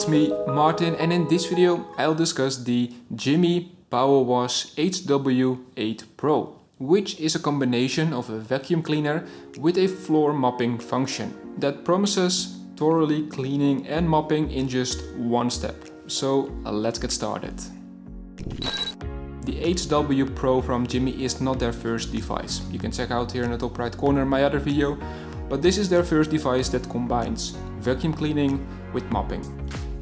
it's me, Martin, and in this video I'll discuss the 𝗬𝗎 PowerWash HW8 Pro, which is a combination of a vacuum cleaner with a floor mopping function that promises thoroughly cleaning and mopping in just one step. So let's get started. The HW Pro from 𝗬𝗎 is not their first device. You can check out here in the top right corner my other video, but this is their first device that combines vacuum cleaning with mopping.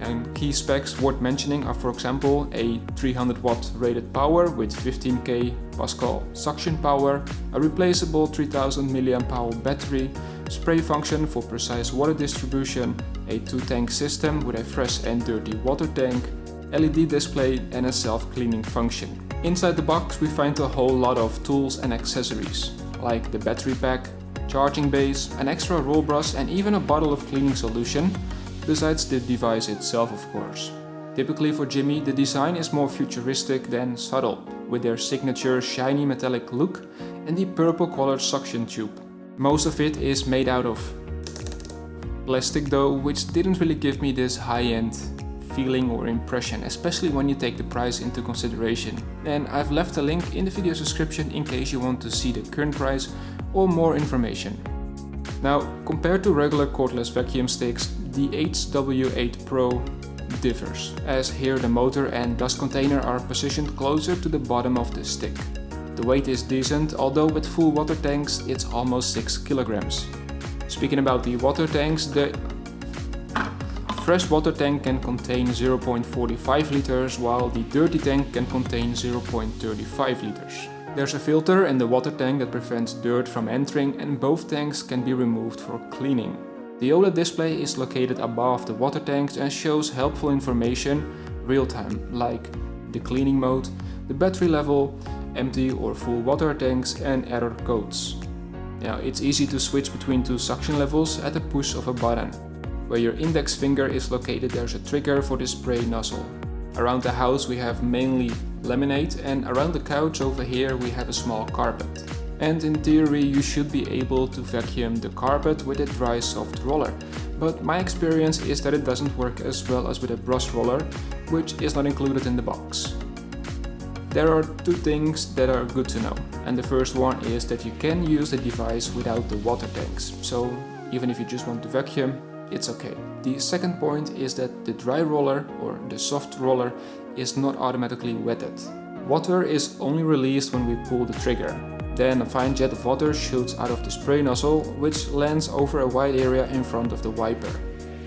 And key specs worth mentioning are, for example, a 300 watt rated power with 15k Pascal suction power, a replaceable 3000 mAh battery, spray function for precise water distribution, a 2-tank system with a fresh and dirty water tank, LED display and a self-cleaning function. Inside the box we find a whole lot of tools and accessories, like the battery pack, charging base, an extra roll brush and even a bottle of cleaning solution, besides the device itself of course. Typically for 𝗬𝗎 the design is more futuristic than subtle, with their signature shiny metallic look and the purple colored suction tube. Most of it is made out of plastic though, which didn't really give me this high-end feeling or impression, especially when you take the price into consideration. And I've left a link in the video description in case you want to see the current price or more information. Now, compared to regular cordless vacuum sticks, the HW8 Pro differs, as here the motor and dust container are positioned closer to the bottom of the stick. The weight is decent, although with full water tanks it's almost 6 kilograms. Speaking about the water tanks, the fresh water tank can contain 0.45 liters, while the dirty tank can contain 0.35 liters. There's a filter in the water tank that prevents dirt from entering, and both tanks can be removed for cleaning. The OLED display is located above the water tanks and shows helpful information real-time, like the cleaning mode, the battery level, empty or full water tanks and error codes. Now, it's easy to switch between two suction levels at the push of a button. Where your index finger is located, there's a trigger for the spray nozzle. Around the house we have mainly laminate, and around the couch over here we have a small carpet. And in theory you should be able to vacuum the carpet with a dry soft roller, but my experience is that it doesn't work as well as with a brush roller, which is not included in the box. There are two things that are good to know, and the first one is that you can use the device without the water tanks, so even if you just want to vacuum, it's okay. The second point is that the dry roller, or the soft roller, is not automatically wetted. Water is only released when we pull the trigger. Then a fine jet of water shoots out of the spray nozzle, which lands over a wide area in front of the wiper.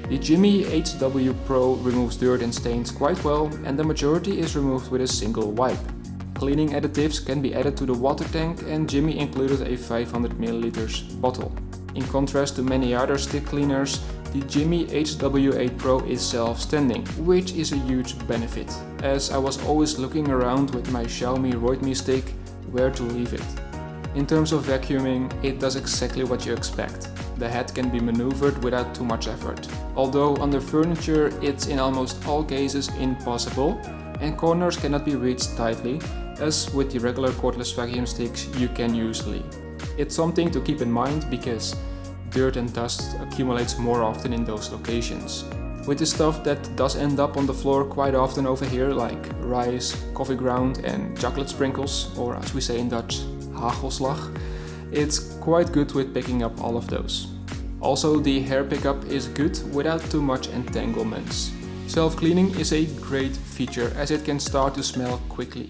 The 𝗬𝗎 HW Pro removes dirt and stains quite well, and the majority is removed with a single wipe. Cleaning additives can be added to the water tank, and 𝗬𝗎 included a 500 ml bottle. In contrast to many other stick cleaners, the 𝗬𝗎 HW8 Pro is self-standing, which is a huge benefit, as I was always looking around with my Xiaomi 𝗦𝗵cie stick where to leave it. In terms of vacuuming, it does exactly what you expect. The head can be maneuvered without too much effort, although under furniture it's in almost all cases impossible, and corners cannot be reached tightly, as with the regular cordless vacuum sticks you can usually. It's something to keep in mind because dirt and dust accumulates more often in those locations. With the stuff that does end up on the floor quite often over here, like rice, coffee ground and chocolate sprinkles, or as we say in Dutch, hagelslag, it's quite good with picking up all of those. Also, the hair pickup is good without too much entanglements. Self-cleaning is a great feature as it can start to smell quickly.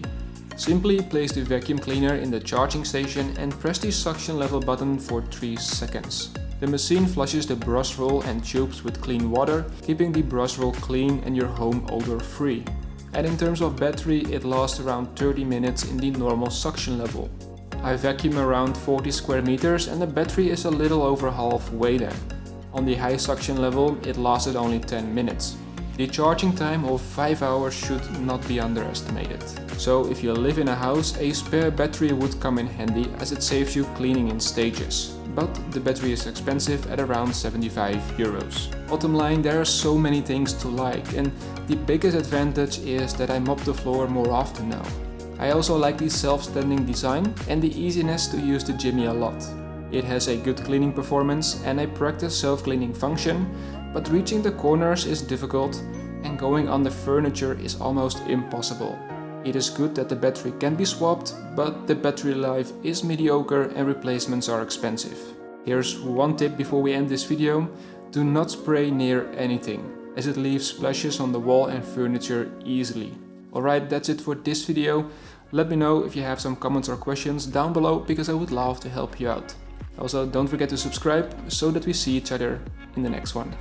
Simply place the vacuum cleaner in the charging station and press the suction level button for 3 seconds. The machine flushes the brush roll and tubes with clean water, keeping the brush roll clean and your home odor free. And in terms of battery, it lasts around 30 minutes in the normal suction level. I vacuum around 40 square meters and the battery is a little over halfway there. On the high suction level, it lasted only 10 minutes. The charging time of 5 hours should not be underestimated. So if you live in a house, a spare battery would come in handy as it saves you cleaning in stages. But the battery is expensive at around 75 euros. Bottom line, there are so many things to like, and the biggest advantage is that I mop the floor more often now. I also like the self-standing design and the easiness to use the 𝗬𝗎 a lot. It has a good cleaning performance and a practice self-cleaning function, but reaching the corners is difficult and going under furniture is almost impossible. It is good that the battery can be swapped, but the battery life is mediocre and replacements are expensive. Here's one tip before we end this video: do not spray near anything, as it leaves splashes on the wall and furniture easily. Alright, that's it for this video. Let me know if you have some comments or questions down below, because I would love to help you out. Also, don't forget to subscribe so that we see each other in the next one.